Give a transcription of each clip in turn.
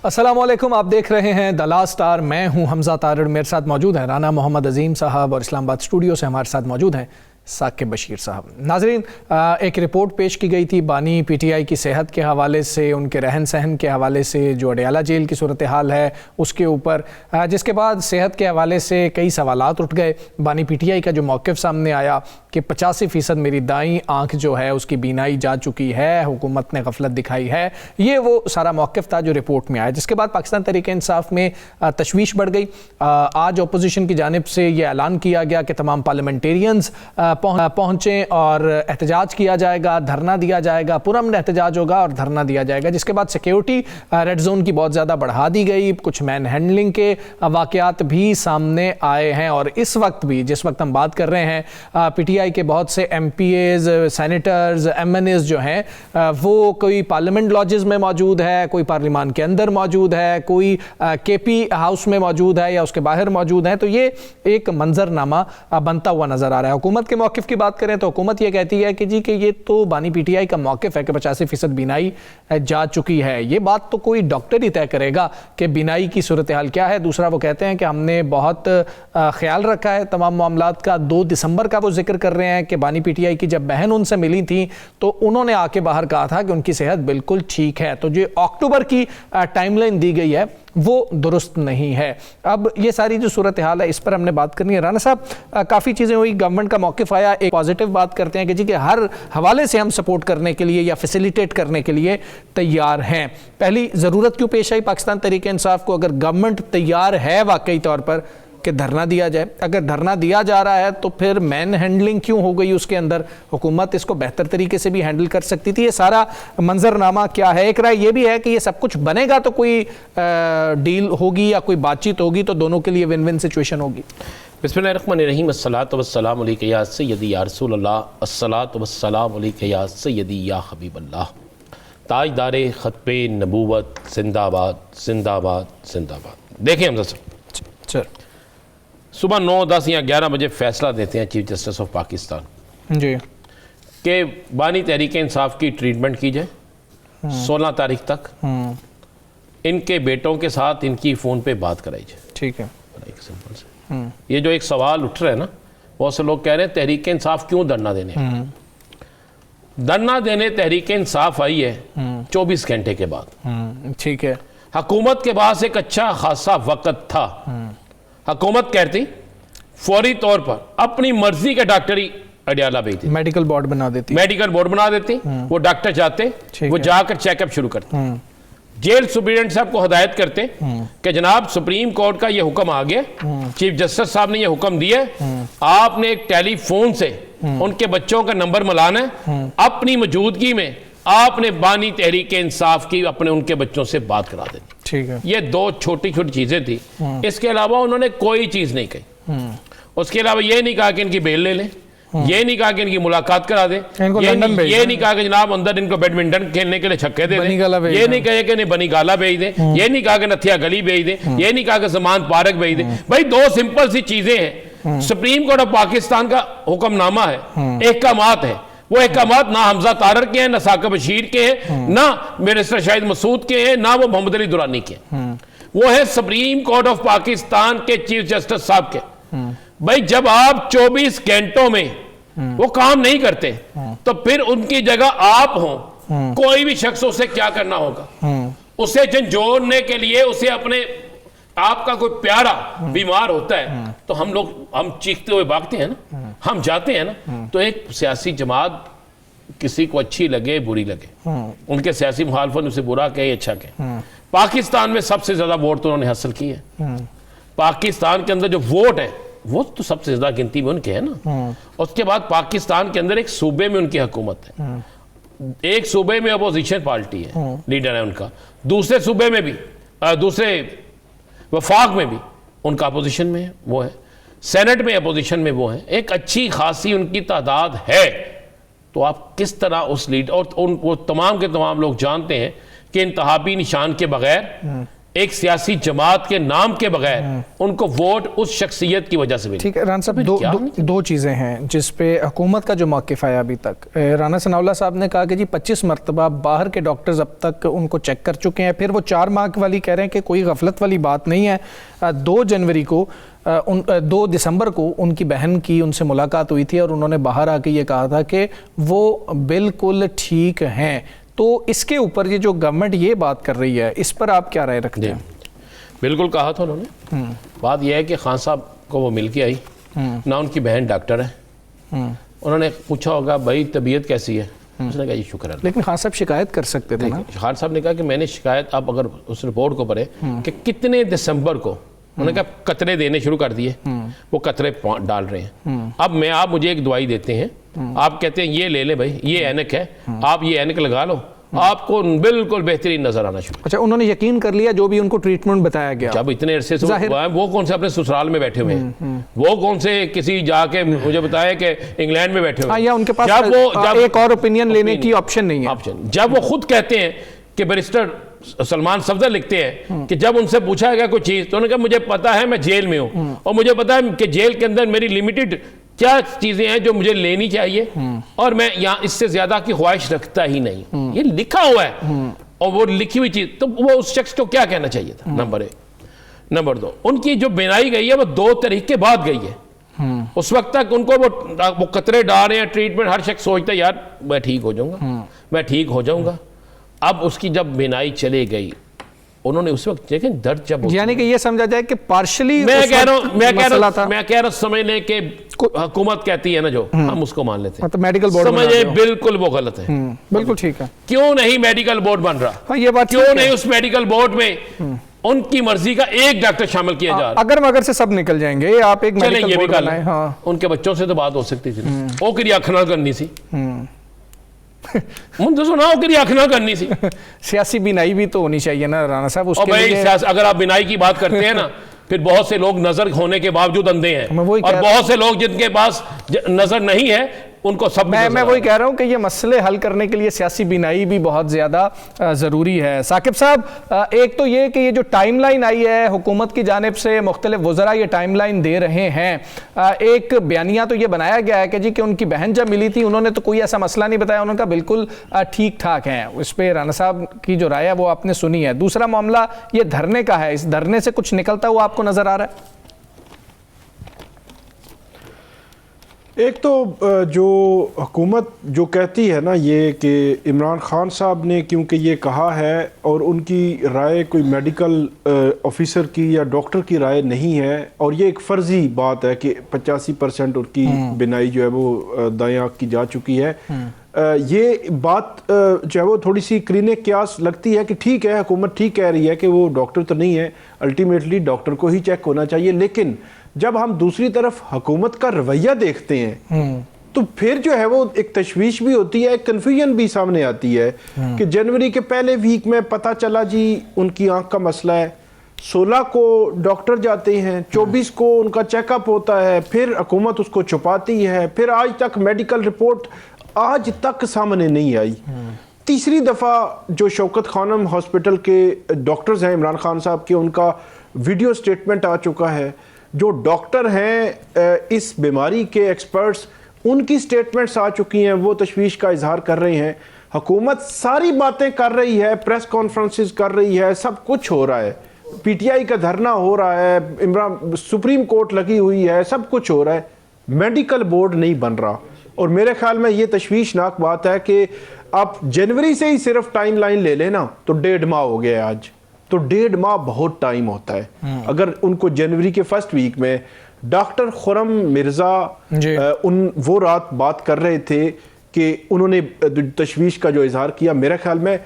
السلام علیکم، آپ دیکھ رہے ہیں دی لاسٹ اسٹار. میں ہوں حمزہ طارڑ. میرے ساتھ موجود ہیں رانا محمد عظیم صاحب اور اسلام آباد اسٹوڈیو سے ہمارے ساتھ موجود ہیں ثاقب بشیر صاحب. ناظرین، ایک رپورٹ پیش کی گئی تھی بانی پی ٹی آئی کی صحت کے حوالے سے، ان کے رہن سہن کے حوالے سے، جو اڈیالہ جیل کی صورتحال ہے اس کے اوپر، جس کے بعد صحت کے حوالے سے کئی سوالات اٹھ گئے. بانی پی ٹی آئی کا جو موقف سامنے آیا کہ 85% میری دائیں آنکھ جو ہے اس کی بینائی جا چکی ہے، حکومت نے غفلت دکھائی ہے، یہ وہ سارا موقف تھا جو رپورٹ میں آیا، جس کے بعد پاکستان تحریک انصاف میں تشویش بڑھ گئی. آج اپوزیشن کی جانب سے یہ اعلان کیا گیا کہ تمام پارلیمنٹیرینز پہنچیں اور احتجاج کیا جائے گا، دھرنا دیا جائے گا، پرامن احتجاج ہوگا اور دھرنا دیا جائے گا. جس کے بعد سیکیورٹی ریڈ زون کی بہت زیادہ بڑھا دی گئی، کچھ مین ہینڈلنگ کے واقعات بھی سامنے آئے ہیں. اور اس وقت بھی جس وقت ہم بات کر رہے ہیں، پی ٹی آئی کے بہت سے MPAs, senators, MNAs جو ہیں وہ کوئی پارلیمنٹ لاجز میں موجود ہے، کوئی پارلیمان کے اندر موجود ہے، کوئی کے پی ہاؤس میں موجود ہے یا اس کے باہر موجود ہیں. تو یہ ایک منظرنامہ بنتا ہوا نظر آ رہا ہے. حکومت کے موقف کی بات کریں تو حکومت یہ کہتی ہے کہ جی کہ یہ تو بانی پی ٹی آئی کا موقف ہے کہ 85% بینائی جا چکی ہے. یہ بات تو کوئی ڈاکٹر ہی طے کرے گا کہ بینائی کی صورتحال کیا ہے. دوسرا وہ کہتے ہیں کہ ہم نے بہت خیال رکھا ہے تمام معاملات کا. 2 دسمبر کا وہ ذکر کر رہے ہیں کہ بانی پی ٹی آئی کی جب بہن ان سے ملی تھی تو انہوں نے آ کے باہر کہا تھا کہ ان کی صحت بالکل ٹھیک ہے. تو جو اکتوبر کی ٹائم لائن دی گئی ہے وہ درست نہیں ہے. اب یہ ساری جو صورتحال ہے اس پر ہم نے بات کرنی ہے. رانا صاحب، کافی چیزیں ہوئی، گورنمنٹ کا موقف آیا. ایک پازیٹیو بات کرتے ہیں کہ جی کہ ہر حوالے سے ہم سپورٹ کرنے کے لیے یا فیسیلیٹیٹ کرنے کے لیے تیار ہیں. پہلی ضرورت کیوں پیش آئی پاکستان تحریک انصاف کو؟ اگر گورنمنٹ تیار ہے واقعی طور پر کہ دھرنا دیا جائے، اگر دھرنا دیا جا رہا ہے تو پھر مین ہینڈلنگ کیوں ہو گئی اس کے اندر؟ حکومت اس کو بہتر طریقے سے بھی ہینڈل کر سکتی تھی. یہ سارا منظرنامہ کیا ہے؟ ایک رائے یہ بھی ہے کہ یہ سب کچھ بنے گا تو کوئی ڈیل ہوگی یا کوئی بات چیت ہوگی تو دونوں کے لیے ون ون سچویشن ہوگی. بسم اللہ الرحمن الرحیم. الصلاۃ والسلام علیک یا سیدی یا رسول اللہ، الصلاۃ والسلام علیک یا سیدی یا حبیب اللہ. تاجدار ختم نبوت زندہ آباد، زندہ آباد، زندہ آباد. دیکھیں حمزہ صاحب، صبح 9، 10 یا 11 بجے فیصلہ دیتے ہیں چیف جسٹس آف پاکستان جی کہ بانی تحریک انصاف کی ٹریٹمنٹ کی جائے 16 تاریخ تک، ان کے بیٹوں کے ساتھ ان کی فون پہ بات کرائی جائے. ٹھیک ہے. ایک سمپل سے یہ جو ایک سوال اٹھ رہا ہے نا، بہت سے لوگ کہہ رہے ہیں تحریک انصاف کیوں دھرنا دینے؟ دھرنا دینے تحریک انصاف آئی ہے 24 گھنٹے کے بعد. ٹھیک ہے. حکومت کے پاس ایک اچھا خاصا وقت تھا. حکومت کہتی فوری طور پر اپنی مرضی کے ڈاکٹری اڈیالہ بھیجتی، میڈیکل بورڈ بنا دیتی، وہ ڈاکٹر جاتے، وہ جا کر چیک اپ شروع کرتے. جیل سپرنٹینڈنٹ صاحب کو ہدایت کرتے کہ جناب سپریم کورٹ کا یہ حکم آ گیا، چیف جسٹس صاحب نے یہ حکم دیا، آپ نے ایک ٹیلی فون سے ان کے بچوں کا نمبر ملانا ہے، اپنی موجودگی میں آپ نے بانی تحریک انصاف کی اپنے ان کے بچوں سے بات کرا دیں. ٹھیک ہے. یہ 2 چھوٹی چھوٹی چیزیں تھی. اس کے علاوہ انہوں نے کوئی چیز نہیں کہی. اس کے علاوہ یہ نہیں کہا کہ ان کی بیل لے لیں، یہ نہیں کہا کہ ان کی ملاقات کرا دیں، یہ نہیں کہا کہ جناب اندر ان کو بیڈمنٹن کھیلنے کے لیے چھکے دے دیں، یہ نہیں کہا کہ انہیں بنی گالا بھیج دیں، یہ نہیں کہا کہ نتھیا گلی بھیج دیں، یہ نہیں کہا کہ زمان پارک بھیج دیں. بھائی 2 سمپل سی چیزیں ہیں. سپریم کورٹ آف پاکستان کا حکم نامہ ہے، احکامات ہے. وہ احکامات نہ حمزہ طارڑ کے ہیں، نہ ثاقب بشیر کے ہیں، نہ بیرسٹر شاہد مسعود کے ہیں، نہ وہ محمد علی درانی کے ہیں. وہ ہے سپریم کورٹ آف پاکستان کے چیف جسٹس صاحب کے. بھائی جب آپ 24 گھنٹوں میں وہ کام نہیں کرتے تو پھر ان کی جگہ آپ ہوں، کوئی بھی شخص اسے کیا کرنا ہوگا؟ اسے جھنجھوڑنے کے لیے، اسے اپنے آپ کا کوئی پیارا بیمار ہوتا ہے تو ہم چیختے ہوئے بھاگتے ہیں نا، ہم جاتے ہیں نا. تو ایک سیاسی جماعت کسی کو اچھی لگے بری لگے، ان کے سیاسی مخالفن اسے برا کہے اچھا کہے. پاکستان میں سب سے زیادہ ووٹ تو انہوں نے حاصل کی ہے. پاکستان کے اندر جو ووٹ ہے وہ تو سب سے زیادہ گنتی میں ان کے ہے نا. اس کے بعد پاکستان کے اندر ایک صوبے میں ان کی حکومت ہے، ایک صوبے میں اپوزیشن پارٹی ہے، لیڈر ہے ان کا، دوسرے صوبے میں بھی، دوسرے وفاق میں بھی ان کا اپوزیشن میں وہ ہے، سینٹ میں اپوزیشن میں وہ ہیں. ایک اچھی خاصی ان کی تعداد ہے. تو آپ کس طرح اس لیڈ اور وہ تمام کے تمام لوگ جانتے ہیں کہ انتخابی نشان کے بغیر ایک سیاسی جماعت کے نام کے بغیر ان کو ووٹ اس شخصیت کی وجہ سے ملی. ٹھیک ہے رانا صاحب، دو چیزیں ہیں جس پہ حکومت کا جو موقف آیا ابھی تک. رانا ثناء اللہ صاحب نے کہا کہ جی 25 مرتبہ باہر کے ڈاکٹرز اب تک ان کو چیک کر چکے ہیں. پھر وہ 4 ماہ والی کہہ رہے ہیں کہ کوئی غفلت والی بات نہیں ہے. 2 دسمبر کو ان کی بہن کی ان سے ملاقات ہوئی تھی اور انہوں نے باہر آ کے یہ کہا تھا کہ وہ بالکل ٹھیک ہیں. تو اس کے اوپر یہ جو گورنمنٹ یہ بات کر رہی ہے اس پر آپ کیا رائے رکھتے ہیں؟ بالکل کہا تھا انہوں نے. بات یہ ہے کہ خان صاحب کو وہ مل کے آئی نہ، ان کی بہن ڈاکٹر ہے. انہوں نے پوچھا ہوگا بھائی طبیعت کیسی ہے، اس نے کہا یہ شکر ہے. لیکن خان صاحب شکایت کر سکتے تھے نا. خان صاحب نے کہا کہ میں نے شکایت، آپ اگر اس رپورٹ کو پڑھیں کہ کتنے دسمبر کو انہوں نے کہا قطرے دینے شروع کر دیے، وہ قطرے ڈال رہے ہیں. اب آپ مجھے ایک دوائی دیتے ہیں، آپ کہتے ہیں یہ لے لیں بھائی، یہ اینک ہے، آپ یہ اینک لگا لو، آپ کو بالکل بہترین نظر آنا شروع. اچھا، انہوں نے یقین کر لیا جو بھی ان کو ٹریٹمنٹ بتایا گیا. جب اتنے عرصے سے وہ کون سے اپنے سسرال میں بیٹھے ہوئے ہیں، وہ کون سے کسی جا کے مجھے بتایا کہ انگلینڈ میں بیٹھے ہوئے ہیں، یا ان کے پاس ایک اور اوپینین لینے کی آپشن نہیں ہے. جب وہ خود کہتے ہیں کہ بیرسٹر سلمان صفدر لکھتے ہیں کہ جب ان سے پوچھا گیا کوئی چیز تو انہوں نے کہا مجھے پتا ہے میں جیل میں ہوں اور مجھے پتا ہے کہ جیل کے اندر میری لمیٹڈ کیا چیزیں ہیں جو مجھے لینی چاہیے اور میں یہاں اس سے زیادہ کی خواہش رکھتا ہی نہیں. یہ لکھا ہوا ہے اور وہ لکھی ہوئی چیز، تو وہ اس شخص کو کیا کہنا چاہیے تھا. نمبر 1. نمبر 2، ان کی جو بینائی گئی ہے وہ 2 تاریخ کے بعد گئی ہے. اس وقت تک ان کو وہ قطرے ڈال رہے ہیں، ٹریٹمنٹ، ہر شخص سوچتا ہے یار میں ٹھیک ہو جاؤں گا، میں ٹھیک ہو جاؤں گا. اب اس کی جب بینائی چلے گئی، انہوں نے اس وقت دیکھیں درد جب، یعنی کہ یہ سمجھا جائے کہ پارشلی میں کہہ رہا ہوں سمجھ لیں کہ حکومت کہتی ہے نا جو ہم اس کو مان لیتے ہیں، میڈیکل بورڈ سمجھے بالکل وہ غلط ہے. بالکل ٹھیک ہے. کیوں نہیں میڈیکل بورڈ بن رہا؟ یہ بات کیوں نہیں اس میڈیکل بورڈ میں ان کی مرضی کا ایک ڈاکٹر شامل کیا جا رہا؟ اگر مگر سے سب نکل جائیں گے، آپ ایک میڈیکل بورڈ بنائیں. ہاں، ان کے بچوں سے تو بات ہو سکتی تھی، وہ کری آنکھ نہ کرنی سی، کرنی سی. سیاسی بینائی بھی تو ہونی چاہیے نا رانا صاحب. اس کے لیے اگر آپ بینائی کی بات کرتے ہیں نا، پھر بہت سے لوگ نظر ہونے کے باوجود اندھے ہیں اور بہت سے لوگ جن کے پاس نظر نہیں ہے ان کو سب. میں وہی کہہ رہا ہوں کہ یہ مسئلے حل کرنے کے لیے سیاسی بینائی بھی بہت زیادہ ضروری ہے. ثاقب صاحب، ایک تو یہ کہ یہ جو ٹائم لائن آئی ہے حکومت کی جانب سے، مختلف وزراء یہ ٹائم لائن دے رہے ہیں. ایک بیانیہ تو یہ بنایا گیا ہے کہ جی کہ ان کی بہن جب ملی تھی انہوں نے تو کوئی ایسا مسئلہ نہیں بتایا، انہوں نے کہا بالکل ٹھیک ٹھاک ہیں. اس پہ رانا صاحب کی جو رائے ہے وہ آپ نے سنی ہے. دوسرا معاملہ یہ دھرنے کا ہے، اس دھرنے سے کچھ نکلتا ہوا آپ کو نظر آ رہا ہے؟ ایک تو جو حکومت جو کہتی ہے نا یہ کہ عمران خان صاحب نے کیونکہ یہ کہا ہے اور ان کی رائے کوئی میڈیکل آفیسر کی یا ڈاکٹر کی رائے نہیں ہے، اور یہ ایک فرضی بات ہے کہ 85% ان کی بینائی جو ہے وہ دائیں آنکھ کی جا چکی ہے. یہ بات جو ہے وہ تھوڑی سی قرینِ قیاس لگتی ہے کہ ٹھیک ہے حکومت ٹھیک کہہ رہی ہے کہ وہ ڈاکٹر تو نہیں ہے، الٹیمیٹلی ڈاکٹر کو ہی چیک ہونا چاہیے. لیکن جب ہم دوسری طرف حکومت کا رویہ دیکھتے ہیں تو پھر جو ہے وہ ایک تشویش بھی ہوتی ہے، ایک کنفیوژن بھی سامنے آتی ہے کہ جنوری کے پہلے ویک میں پتہ چلا جی ان کی آنکھ کا مسئلہ ہے، 16 کو ڈاکٹر جاتے ہیں، 24 کو ان کا چیک اپ ہوتا ہے، پھر حکومت اس کو چھپاتی ہے، پھر آج تک میڈیکل رپورٹ آج تک سامنے نہیں آئی. تیسری دفعہ جو شوکت خانم ہاسپٹل کے ڈاکٹرز ہیں عمران خان صاحب کے، ان کا ویڈیو سٹیٹمنٹ آ چکا ہے. جو ڈاکٹر ہیں اس بیماری کے ایکسپرٹس، ان کی سٹیٹمنٹس آ چکی ہیں، وہ تشویش کا اظہار کر رہے ہیں. حکومت ساری باتیں کر رہی ہے، پریس کانفرنسز کر رہی ہے، سب کچھ ہو رہا ہے، پی ٹی آئی کا دھرنا ہو رہا ہے، سپریم کورٹ لگی ہوئی ہے، سب کچھ ہو رہا ہے، میڈیکل بورڈ نہیں بن رہا. اور میرے خیال میں یہ تشویشناک بات ہے کہ آپ جنوری سے ہی صرف ٹائم لائن لے لینا تو 1.5 ماہ ہو گیا آج، تو 1.5 ماہ بہت ٹائم ہوتا ہے. اگر ان کو جنوری کے فرسٹ ویک میں ڈاکٹر خرم مرزا وہ رات بات کر رہے تھے کہ انہوں نے تشویش کا جو اظہار کیا، میرے خیال میں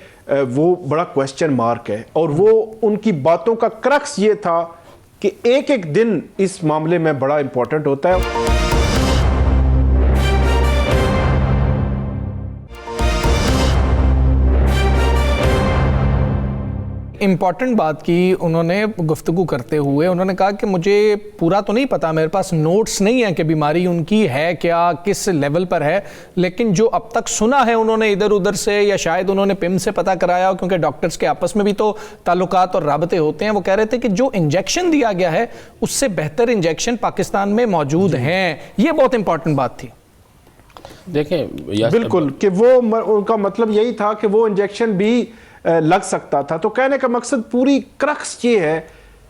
وہ بڑا کویسچن مارک ہے. اور وہ ان کی باتوں کا کرکس یہ تھا کہ ایک ایک دن اس معاملے میں بڑا امپورٹنٹ ہوتا ہے. امپورٹنٹ بات کی انہوں نے گفتگو کرتے ہوئے، انہوں نے کہا کہ مجھے پورا تو نہیں پتا، میرے پاس نوٹس نہیں ہیں کہ بیماری ان کی ہے کیا، کس لیول پر ہے، لیکن جو اب تک سنا ہے انہوں نے ادھر ادھر سے، یا شاید انہوں نے پم سے پتہ کرایا ہو، کیونکہ ڈاکٹرز کے آپس میں بھی تو تعلقات اور رابطے ہوتے ہیں، وہ کہہ رہے تھے کہ جو انجیکشن دیا گیا ہے اس سے بہتر انجیکشن پاکستان میں موجود ہیں. یہ بہت امپورٹنٹ بات تھی. دیکھیں بالکل، کہ وہ ان کا مطلب یہی تھا کہ وہ انجیکشن بھی لگ سکتا تھا. تو کہنے کا مقصد پوری کرکس یہ ہے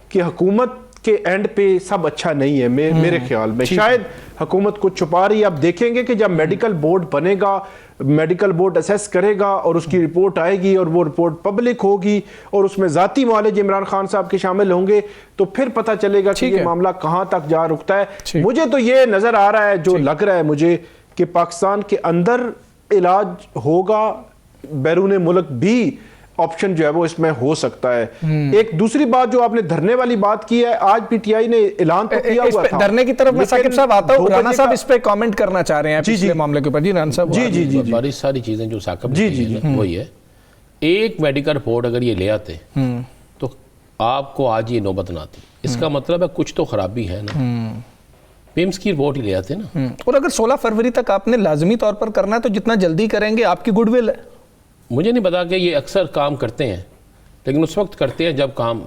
کہ حکومت کے اینڈ پہ سب اچھا نہیں ہے میرے خیال میں. شاید حکومت کچھ چھپا رہی ہے. اب دیکھیں گے کہ جب میڈیکل بورڈ بنے گا، میڈیکل بورڈ اسیس کرے گا اور اس کی رپورٹ آئے گی اور وہ رپورٹ پبلک ہوگی اور اس میں ذاتی معالج عمران خان صاحب کے شامل ہوں گے، تو پھر پتہ چلے گا کہ یہ معاملہ کہاں تک جا رکتا ہے. مجھے تو یہ نظر آ رہا ہے، جو لگ رہا ہے مجھے، کہ پاکستان کے اندر علاج ہوگا، بیرون ملک بھی آپشن جو ہے وہ اس میں ہو سکتا ہے. ایک دوسری بات جو آپ نے دھرنے والی بات کی ہے، آج پی ٹی آئی نے اعلان تو کیا ہوا تھا دھرنے کی طرف. میں ثاقب صاحب آتا ہوں، رانا صاحب اس پہ کامنٹ کرنا چاہ رہے ہیں پچھلے معاملے کے اوپر. جی رانا صاحب. جی بڑی ساری چیزیں جو ثاقب نے کی ہیں وہی ہے. ایک میڈیکل رپورٹ اگر یہ لے آتے تو آپ کو آج یہ نوبت نہ آتی. اس کا مطلب ہے کچھ تو خرابی ہے نا. پیمز کی رپورٹ ہی لے آتے نا. اور اگر 16 فروری تک آپ نے لازمی طور پر کرنا ہے تو جتنا جلدی کریں گے آپ کی گڈ ول ہے. مجھے نہیں پتا کہ یہ اکثر کام کرتے ہیں، لیکن اس وقت کرتے ہیں جب کام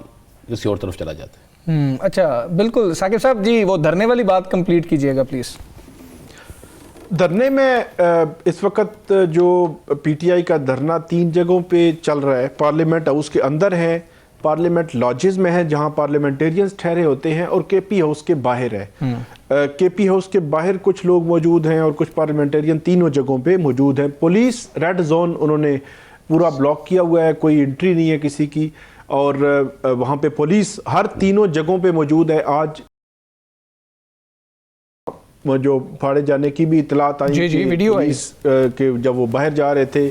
کسی اور طرف چلا جاتا ہے. اچھا بالکل. ثاقب صاحب جی وہ دھرنے والی بات کمپلیٹ کیجئے گا پلیز. دھرنے میں اس وقت جو پی ٹی آئی کا دھرنا 3 جگہوں پہ چل رہا ہے. پارلیمنٹ ہاؤس کے اندر ہے، پارلیمنٹ لاجز میں ہے جہاں پارلیمنٹیرینز ٹھہرے ہوتے ہیں، اور کے پی ہاؤس کے باہر ہے. کے پی ہاؤس کے باہر کچھ لوگ موجود ہیں اور کچھ پارلیمنٹیرین تینوں جگہوں پہ موجود ہیں. پولیس ریڈ زون انہوں نے پورا بلاک کیا ہوا ہے، کوئی انٹری نہیں ہے کسی کی، اور وہاں پہ پولیس ہر تینوں جگہوں پہ موجود ہے. آج جو پھاڑے جانے کی بھی اطلاعات آئی، جی ویڈیو آئی کہ جب وہ باہر جا رہے تھے،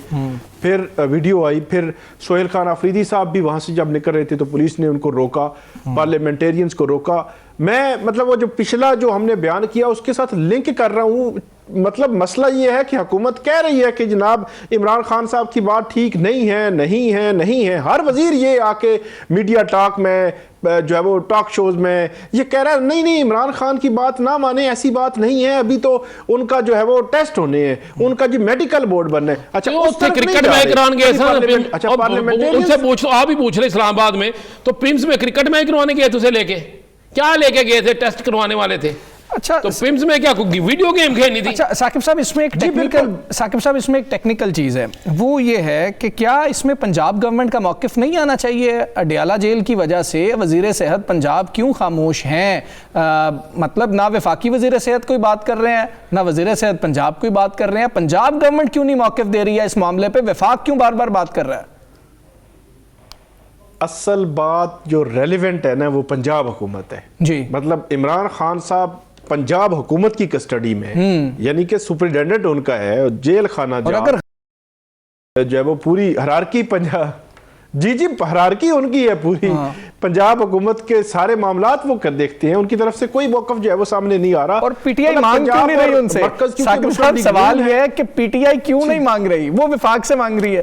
پھر ویڈیو آئی، پھر سہیل خان آفریدی صاحب بھی وہاں سے جب نکل رہے تھے تو پولیس نے ان کو روکا، پارلیمنٹیرینز کو روکا. میں مطلب وہ جو پچھلا جو ہم نے بیان کیا اس کے ساتھ لنک کر رہا ہوں. مطلب مسئلہ یہ ہے کہ حکومت کہہ رہی ہے کہ جناب عمران خان صاحب کی بات ٹھیک نہیں ہے. ہر وزیر یہ آ کے میڈیا ٹاک میں جو ہے وہ ٹاک شوز میں یہ کہہ رہا ہے نہیں عمران خان کی بات نہ مانے، ایسی بات نہیں ہے، ابھی تو ان کا جو ہے وہ ٹیسٹ ہونے ہیں، ان کا جو میڈیکل بورڈ بننا ہے. اچھا کرکٹ میں کران گئے ان سے پوچھ لو، آپ ہی پوچھ رہے اسلام آباد میں تو پمز میں کرکٹ میں کروانے گئے تھے، اسے لے کے کیا لے کے گئے تھے؟ ٹیسٹ کروانے والے تھے. اچھا تو پمز میں کیا ویڈیو گیم کھیلنی تھی؟ اچھا ثاقب صاحب اس میں ایک ٹیکنیکل چیز ہے، وہ یہ ہے کہ کیا اس میں پنجاب گورنمنٹ کا موقف نہیں آنا چاہیے؟ اڈیالہ جیل کی وجہ سے وزیر صحت پنجاب کیوں خاموش ہیں؟ مطلب نہ وفاقی وزیر صحت کوئی بات کر رہے ہیں، نہ وزیر صحت پنجاب کوئی بات کر رہے ہیں. پنجاب گورنمنٹ کیوں نہیں موقف دے رہی ہے اس معاملے پہ؟ وفاق کیوں بار بار بات کر رہا ہے؟ اصل بات جو ریلیونٹ ہے نا وہ پنجاب حکومت ہے. جی مطلب عمران خان صاحب پنجاب حکومت کی کسٹڈی میں، یعنی کہ سپرنٹینڈنٹ ان کا ہے، جیل خانہ جو ہے وہ پوری ہرارکی پنجاب جی ہرارکی ان کی ہے پوری. پنجاب حکومت کے سارے معاملات وہ کر دیکھتے ہیں، ان کی طرف سے کوئی موقف جو ہے وہ سامنے نہیں آ رہا. اور پی ٹی آئی مانگ کیوں نہیں رہی ان سے؟ ثاقب صاحب سوال یہ ہے کہ پی ٹی آئی کیوں نہیں مانگ رہی؟ وہ وفاق سے مانگ رہی ہے.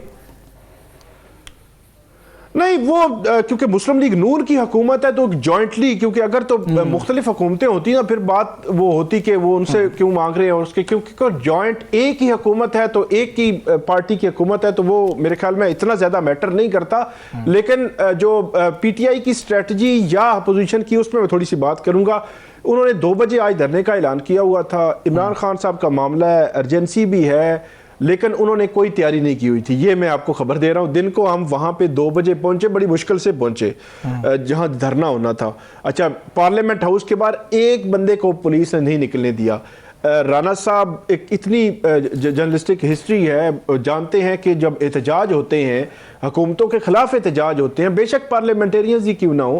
نہیں وہ کیونکہ مسلم لیگ نون کی حکومت ہے تو جوائنٹلی، کیونکہ اگر تو مختلف حکومتیں ہوتی نا پھر بات وہ ہوتی کہ وہ ان سے کیوں مانگ رہے ہیں، اور اس کے کیونکہ جوائنٹ ایک ہی حکومت ہے تو ایک ہی پارٹی کی حکومت ہے تو وہ میرے خیال میں اتنا زیادہ میٹر نہیں کرتا. لیکن جو پی ٹی آئی کی اسٹریٹجی یا اپوزیشن کی اس میں تھوڑی سی بات کروں گا. انہوں نے 2 بجے آج دھرنے کا اعلان کیا ہوا تھا. عمران خان صاحب کا معاملہ ہے، ارجنسی بھی ہے، لیکن انہوں نے کوئی تیاری نہیں کی ہوئی تھی. یہ میں آپ کو خبر دے رہا ہوں. دن کو ہم وہاں پہ 2 بجے پہنچے، بڑی مشکل سے پہنچے جہاں دھرنا ہونا تھا. اچھا پارلیمنٹ ہاؤس کے باہر ایک بندے کو پولیس نے نہیں نکلنے دیا. رانا صاحب ایک اتنی جرنلسٹک ہسٹری ہے، جانتے ہیں کہ جب احتجاج ہوتے ہیں، حکومتوں کے خلاف احتجاج ہوتے ہیں، بے شک پارلیمنٹیرینز ہی کیوں نہ ہو،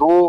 2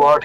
8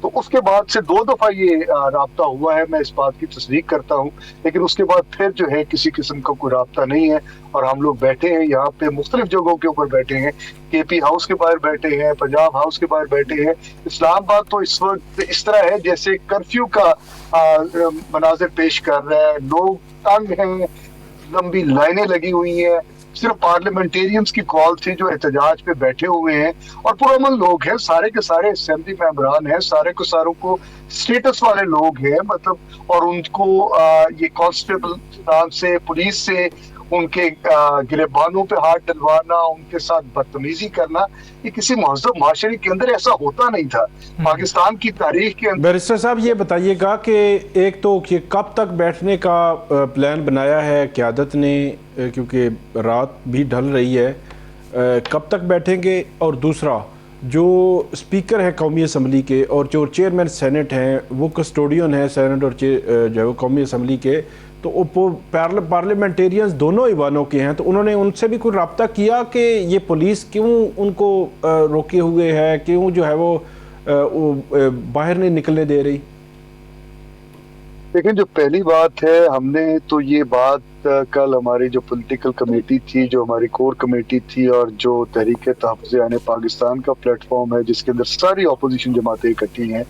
تو اس کے بعد سے 2 دفعہ یہ رابطہ ہوا ہے، میں اس بات کی تصدیق کرتا ہوں، لیکن اس کے بعد پھر جو ہے کسی قسم کا کوئی رابطہ نہیں ہے، اور ہم لوگ بیٹھے ہیں یہاں پہ مختلف جگہوں کے اوپر بیٹھے ہیں، کے پی ہاؤس کے باہر بیٹھے ہیں، پنجاب ہاؤس کے باہر بیٹھے ہیں۔ اسلام آباد تو اس وقت اس طرح ہے جیسے کرفیو کا مناظر پیش کر رہا ہے، لوگ تنگ ہیں، لمبی لائنیں لگی ہوئی ہیں، صرف پارلیمنٹیرینز کی کال تھی جو احتجاج پہ بیٹھے ہوئے ہیں، اور پرامن لوگ ہیں، سارے کے سارے اسمبلی ممبران ہیں، سارے کے ساروں کو سٹیٹس والے لوگ ہیں، مطلب اور ان کو یہ کانسٹیبل سے پولیس سے ان کے گریبانوں پہ ہاتھ ڈلوانا، ان کے ساتھ بدتمیزی کرنا، یہ کسی مہذب معاشرے کے اندر ایسا ہوتا نہیں تھا پاکستان کی تاریخ کے اندر۔ بیرسٹر صاحب یہ بتائیے گا کہ ایک تو یہ کب تک بیٹھنے کا پلان بنایا ہے قیادت نے، کیونکہ رات بھی ڈھل رہی ہے، کب تک بیٹھیں گے؟ اور دوسرا جو اسپیکر ہے قومی اسمبلی کے اور جو چیئرمین سینٹ ہیں وہ کسٹوڈین ہیں سینٹ اور جو ہے وہ قومی اسمبلی کے، تو وہ پارلیمنٹیرینز دونوں ایوانوں کے ہیں، تو انہوں نے ان سے بھی کوئی رابطہ کیا کہ یہ پولیس کیوں ان کو روکے ہوئے ہے، کیوں جو ہے وہ باہر نہیں نکلنے دے رہی؟ لیکن جو پہلی بات ہے، ہم نے تو یہ بات کل ہماری جو پولیٹیکل کمیٹی تھی، جو ہماری کور کمیٹی تھی، اور جو تحریک تحفظ پاکستان کا پلیٹ فارم ہے جس کے اندر ساری اپوزیشن جماعتیں اکٹھی ہیں،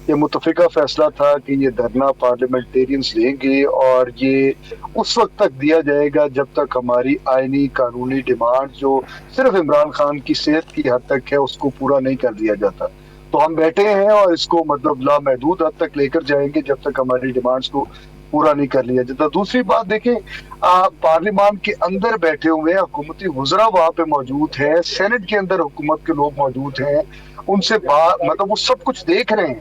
یہ متفقہ فیصلہ تھا کہ یہ دھرنا پارلیمنٹیرینز لیں گے، اور یہ اس وقت تک دیا جائے گا جب تک ہماری آئینی قانونی ڈیمانڈ جو صرف عمران خان کی صحت کی حد تک ہے اس کو پورا نہیں کر دیا جاتا۔ تو ہم بیٹھے ہیں اور اس کو مطلب لامحدود حد تک لے کر جائیں گے جب تک ہماری ڈیمانڈز کو پورا نہیں کر لیا جاتا۔ دوسری بات دیکھیں، پارلیمان کے اندر بیٹھے ہوئے حکومتی وزراء وہاں پہ موجود ہیں، سینٹ کے اندر حکومت کے لوگ موجود ہیں، ان سے مطلب وہ سب کچھ دیکھ رہے ہیں،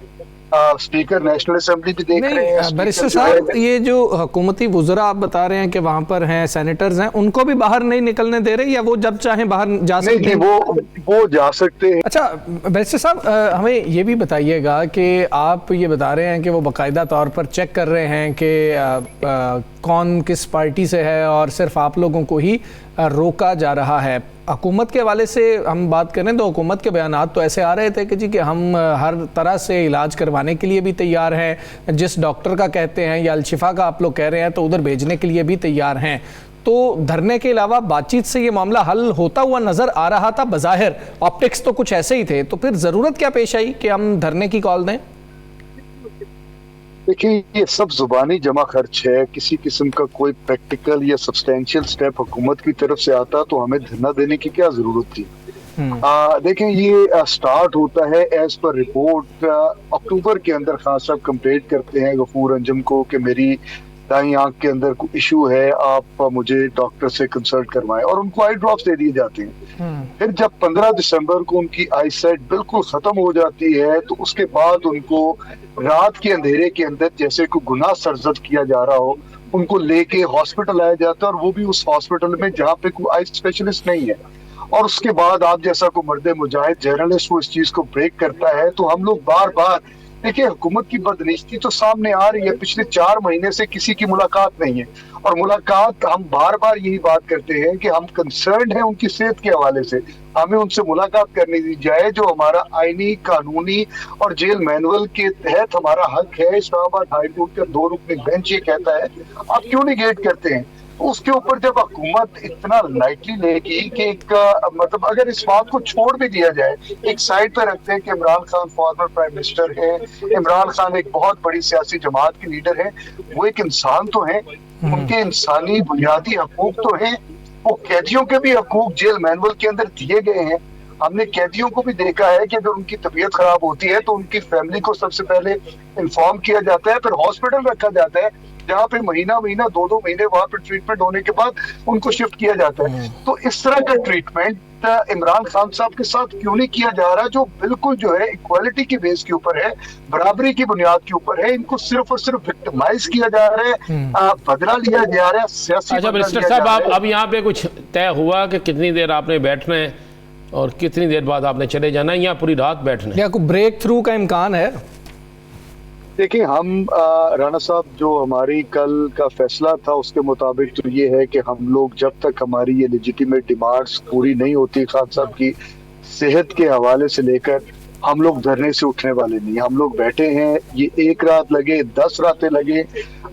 اسپیکر نیشنل اسمبلی بھی دیکھ رہے ہیں۔ بیرسٹر صاحب یہ جو حکومتی وزراء آپ بتا رہے ہیں کہ وہاں پر ہیں، سینیٹرز ہیں، ان کو بھی باہر نہیں نکلنے دے رہے یا وہ جب چاہیں باہر جا سکتے ہیں؟ نہیں، وہ جا سکتے ہیں۔ اچھا بیرسٹر صاحب ہمیں یہ بھی بتائیے گا کہ آپ یہ بتا رہے ہیں کہ وہ باقاعدہ طور پر چیک کر رہے ہیں کہ کون کس پارٹی سے ہے اور صرف آپ لوگوں کو ہی روکا جا رہا ہے۔ حکومت کے حوالے سے ہم بات کریں تو حکومت کے بیانات تو ایسے آ رہے تھے کہ جی کہ ہم ہر طرح سے علاج کروانے کے لیے بھی تیار ہیں، جس ڈاکٹر کا کہتے ہیں یا الشفا کا آپ لوگ کہہ رہے ہیں تو ادھر بھیجنے کے لیے بھی تیار ہیں۔ تو دھرنے کے علاوہ بات چیت سے یہ معاملہ حل ہوتا ہوا نظر آ رہا تھا، بظاہر آپٹکس تو کچھ ایسے ہی تھے، تو پھر ضرورت کیا پیش آئی کہ ہم دھرنے کی کال دیں؟ دیکھیں یہ سب زبانی جمع خرچ ہے، کسی قسم کا کوئی پریکٹیکل یا سبسٹینشیل سٹیپ حکومت کی طرف سے آتا تو ہمیں دھرنا دینے کی کیا ضرورت تھی؟ دیکھیں یہ سٹارٹ ہوتا ہے ایز پر رپورٹ اکتوبر کے اندر۔ خان صاحب کمپلیٹ کرتے ہیں غفور انجم کو کہ میری دائیں آنکھ کے اندر کوئی ایشو ہے، آپ مجھے ڈاکٹر سے کنسلٹ کروائیں، اور ان کو آئی ڈراپس دے دیے جاتے ہیں۔ پھر جب 15 دسمبر کو ان کی آئی سائٹ بالکل ختم ہو جاتی ہے تو اس کے بعد ان کو رات کے اندھیرے کے اندر جیسے کوئی گناہ سرزد کیا جا رہا ہو ان کو لے کے ہاسپٹل آیا جاتا ہے، اور وہ بھی اس ہاسپٹل میں جہاں پہ کوئی آئی اسپیشلسٹ نہیں ہے۔ اور اس کے بعد آپ جیسا کوئی مرد مجاہد جرنلسٹ وہ اس چیز کو بریک کرتا ہے، تو ہم لوگ بار بار دیکھیں حکومت کی بدنیتی تو سامنے آ رہی ہے، پچھلے 4 مہینے سے کسی کی ملاقات نہیں ہے، اور ملاقات ہم بار بار یہی بات کرتے ہیں کہ ہم کنسرنڈ ہیں ان کی صحت کے حوالے سے، ہمیں ان سے ملاقات کرنے دی جائے، جو ہمارا آئینی قانونی اور جیل مینول کے تحت ہمارا حق ہے۔ اسلام آباد ہائی کورٹ کا 2 رکنی بینچ یہ کہتا ہے، آپ کیوں نیگیٹ کرتے ہیں؟ اس کے اوپر جب حکومت اتنا لائٹلی لے گی کہ ایک مطلب اگر اس بات کو چھوڑ بھی دیا جائے، ایک سائڈ پہ رکھتے ہیں کہ Imran Khan former prime minister ہے، عمران خان ایک بہت بڑی سیاسی جماعت کے لیڈر ہیں، وہ ایک انسان تو ہیں، ان کے انسانی بنیادی حقوق تو ہیں، وہ قیدیوں کے بھی حقوق جیل مینول کے اندر دیے گئے ہیں۔ ہم نے قیدیوں کو بھی دیکھا ہے کہ اگر ان کی طبیعت خراب ہوتی ہے تو ان کی فیملی کو سب سے پہلے انفارم کیا جاتا ہے، پھر ہاسپٹل رکھا جاتا ہے جہاں پہ مہینہ 2 مہینے وہاں پہ ٹریٹمنٹ ہونے کے بعد ان کو شفٹ کیا جاتا ہے۔ تو اس طرح کا ٹریٹمنٹ عمران خان صاحب کے ساتھ کیوں نہیں کیا جا رہا، جو بالکل جو ہے ایکوالٹی کی بیس کے اوپر ہے، برابری کی بنیاد کے اوپر ہے؟ ان کو صرف اور صرف وکٹمائز کیا جا رہا ہے، بدلہ لیا جا رہا ہے، سیاسی اچھا منسٹر صاحب اب یہاں پہ کچھ طے ہوا کہ کتنی دیر آپ نے بیٹھنا ہے اور کتنی دیر بعد آپ نے چلے جانا ہے، یا پوری رات بیٹھنا ہے؟ کیا کوئی بریک تھرو کا امکان ہے؟ دیکھیں ہم رانا صاحب جو ہماری کل کا فیصلہ تھا اس کے مطابق تو یہ ہے کہ ہم لوگ جب تک ہماری یہ لیجیٹیمیٹ ڈیمانڈز پوری نہیں ہوتی خان صاحب کی صحت کے حوالے سے لے کر ہم لوگ دھرنے سے اٹھنے والے نہیں. ہم لوگ بیٹھے ہیں, یہ 1 رات لگے, 10 راتیں لگے,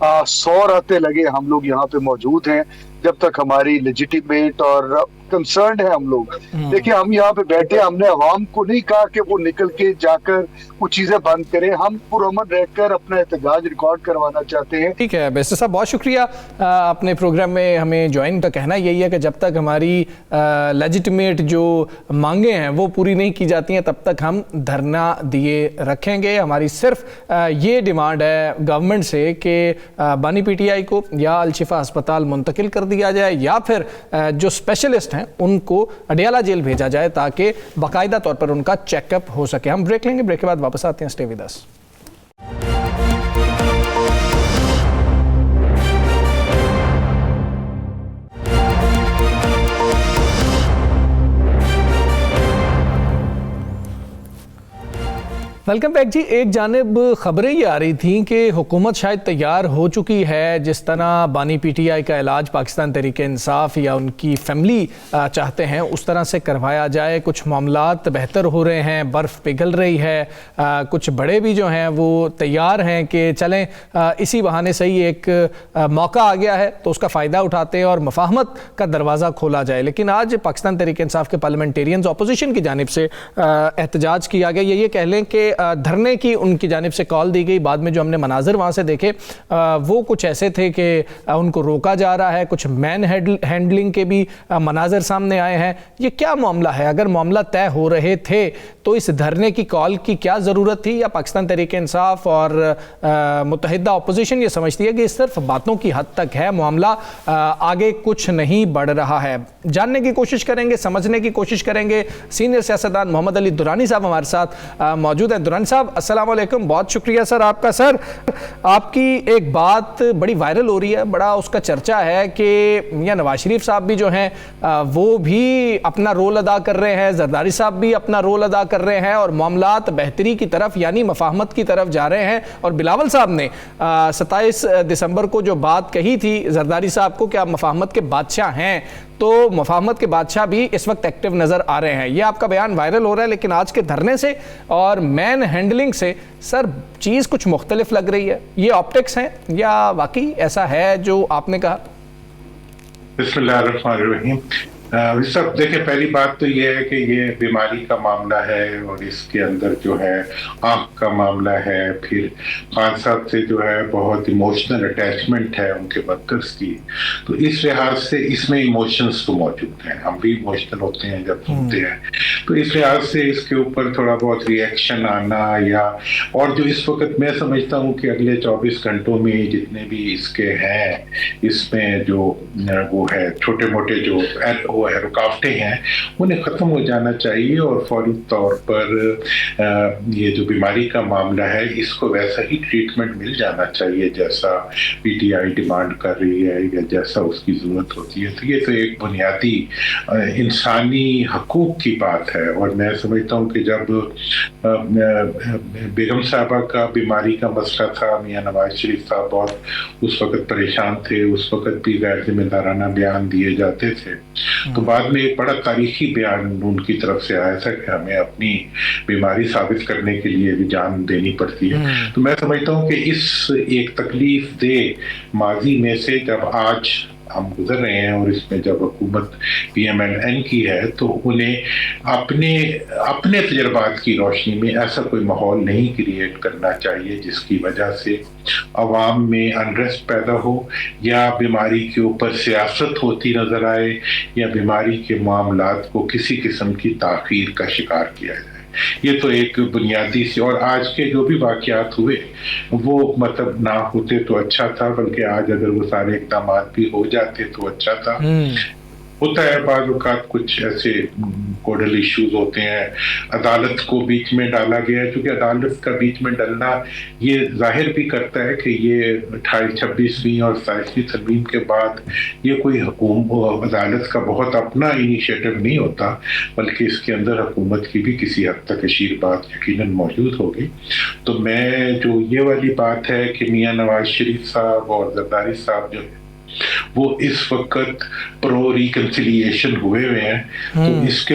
100 راتیں لگے, ہم لوگ یہاں پہ موجود ہیں جب تک ہماری لیجیٹیمیٹ اور کنسرنڈ ہے ہم لوگ. دیکھیں ہم یہاں پہ بیٹھے, ہم نے عوام کو نہیں کہا کہ وہ نکل کے جا کر وہ چیزیں بند کریں, ہم پرامن رہ کر اپنا احتجاج ریکارڈ کروانا چاہتے ہیں. ٹھیک ہے بیسر صاحب, بہت شکریہ اپنے پروگرام میں ہمیں جوائن. کا کہنا یہی ہے کہ جب تک ہماری لیجیٹیمیٹ جو مانگیں ہیں وہ پوری نہیں کی جاتی ہیں تب تک ہم دھرنا دیے رکھیں گے. ہماری صرف یہ ڈیمانڈ ہے گورنمنٹ سے کہ بانی پی ٹی آئی کو یا الشفا ہسپتال منتقل کر دیا جائے یا پھر جو اسپیشلسٹ ہیں ان کو اڈیالہ جیل بھیجا جائے تاکہ باقاعدہ طور پر ان کا چیک اپ ہو سکے. ہم بریک لیں گے, بریک کے بعد واپس آتے ہیں. Stay with us. Welcome back جی. ایک جانب خبریں یہ آ رہی تھیں کہ حکومت شاید تیار ہو چکی ہے, جس طرح بانی پی ٹی آئی کا علاج پاکستان تحریک انصاف یا ان کی فیملی چاہتے ہیں اس طرح سے کروایا جائے. کچھ معاملات بہتر ہو رہے ہیں, برف پگھل رہی ہے, کچھ بڑے بھی جو ہیں وہ تیار ہیں کہ چلیں اسی بہانے سے ہی ایک موقع آ گیا ہے تو اس کا فائدہ اٹھاتے ہیں اور مفاہمت کا دروازہ کھولا جائے. لیکن آج پاکستان تحریک انصاف کے پارلیمنٹیرینز اپوزیشن کی جانب سے احتجاج کیا گیا, یہ کہہ لیں کہ دھرنے کی ان کی جانب سے کال دی گئی. بعد میں جو ہم نے مناظر وہاں سے دیکھے وہ کچھ ایسے تھے کہ ان کو روکا جا رہا ہے, کچھ مین ہینڈلنگ کے بھی مناظر سامنے آئے ہیں. یہ کیا معاملہ ہے؟ اگر معاملہ طے ہو رہے تھے تو اس دھرنے کی کال کی کیا ضرورت تھی؟ یا پاکستان تحریک انصاف اور متحدہ اپوزیشن یہ سمجھتی ہے کہ اس صرف باتوں کی حد تک ہے, معاملہ آگے کچھ نہیں بڑھ رہا ہے؟ جاننے کی کوشش کریں گے, سمجھنے کی کوشش کریں گے. سینئر سیاستدان محمد علی درانی صاحب ہمارے ساتھ موجود ہیں. درانی صاحب السلام علیکم, بہت شکریہ سر آپ کا. سر آپ کی ایک بات بڑی وائرل ہو رہی ہے, بڑا اس کا چرچا ہے کہ میاں نواز شریف صاحب بھی جو ہیں وہ بھی اپنا رول ادا کر رہے ہیں, زرداری صاحب بھی اپنا رول ادا کر رہے ہیں اور معاملات بہتری کی طرف یعنی مفاہمت کی طرف جا رہے ہیں. اور بلاول صاحب نے 27 دسمبر کو جو بات کہی تھی زرداری صاحب کو کہ آپ مفاہمت کے بادشاہ ہیں, تو مفاہمت کے بادشاہ بھی اس وقت ایکٹیو نظر آ رہے ہیں. یہ آپ کا بیان وائرل ہو رہا ہے, لیکن آج کے دھرنے سے اور مین ہینڈلنگ سے سر چیز کچھ مختلف لگ رہی ہے. یہ آپٹکس ہیں یا واقعی ایسا ہے جو آپ نے کہا؟ بسم اللہ الرحمن الرحیم. سب دیکھیں, پہلی بات تو یہ ہے کہ یہ بیماری کا معاملہ ہے اور اس کے اندر جو ہے آنکھ کا معاملہ ہے, پھر خان صاحب سے جو ہے بہت ایموشنل اٹیچمنٹ ہے ان کے ورکرز کی, تو اس لحاظ سے اس میں ایموشنز تو موجود ہیں. ہم بھی ایموشنل ہوتے ہیں جب سنتے ہیں, تو اس لحاظ سے اس کے اوپر تھوڑا بہت ری ایکشن آنا یا اور جو اس وقت میں سمجھتا ہوں کہ اگلے 24 گھنٹوں میں جتنے بھی اس کے ہیں اس میں جو وہ ہے چھوٹے موٹے جو رکاوٹیں ہیں انہیں ختم ہو جانا چاہیے اور فوری طور پر یہ جو بیماری کا معاملہ ہے اس کو ویسا ہی ٹریٹمنٹ مل جانا چاہیے جیسا پی ٹی آئی ڈیمانڈ کر رہی ہے یا جیسا اس کی ضرورت ہوتی ہے. تو یہ تو ایک بنیادی انسانی حقوق کی بات ہے. اور میں سمجھتا ہوں کہ جب بیگم صاحبہ کا بیماری کا مسئلہ تھا, میاں نواز شریف صاحب بہت اس وقت پریشان تھے, اس وقت بھی غیر ذمہ دارانہ بیان دیے جاتے تھے, تو بعد میں ایک بڑا تاریخی بیان ان کی طرف سے آیا تھا کہ ہمیں اپنی بیماری ثابت کرنے کے لیے بھی جان دینی پڑتی ہے. تو میں سمجھتا ہوں کہ اس ایک تکلیف دہ ماضی میں سے جب آج ہم گزر رہے ہیں اور اس میں جب حکومت پی ایم ایل این کی ہے تو انہیں اپنے تجربات کی روشنی میں ایسا کوئی ماحول نہیں کریٹ کرنا چاہیے جس کی وجہ سے عوام میں انریسٹ پیدا ہو یا بیماری کے اوپر سیاست ہوتی نظر آئے یا بیماری کے معاملات کو کسی قسم کی تاخیر کا شکار کیا جائے. یہ تو ایک بنیادی سی, اور آج کے جو بھی واقعات ہوئے وہ مطلب نہ ہوتے تو اچھا تھا, بلکہ آج اگر وہ سارے اقدامات بھی ہو جاتے تو اچھا تھا. ہوتا ہے بعض اوقات کچھ ایسے کوڈل ایشوز ہوتے ہیں, عدالت کو بیچ میں ڈالا گیا ہے, کیونکہ عدالت کا بیچ میں ڈالنا یہ ظاہر بھی کرتا ہے کہ یہ 26ویں اور 27ویں ترمیم کے بعد یہ کوئی عدالت کا بہت اپنا انیشیٹو نہیں ہوتا, بلکہ اس کے اندر حکومت کی بھی کسی حد تک اشیر بات یقیناً موجود ہوگی. تو میں جو یہ والی بات ہے کہ میاں نواز شریف صاحب اور زرداری صاحب جو وہ اس وقت پرو ریکنسیلیشن ہوئے ہیں, تو اس کے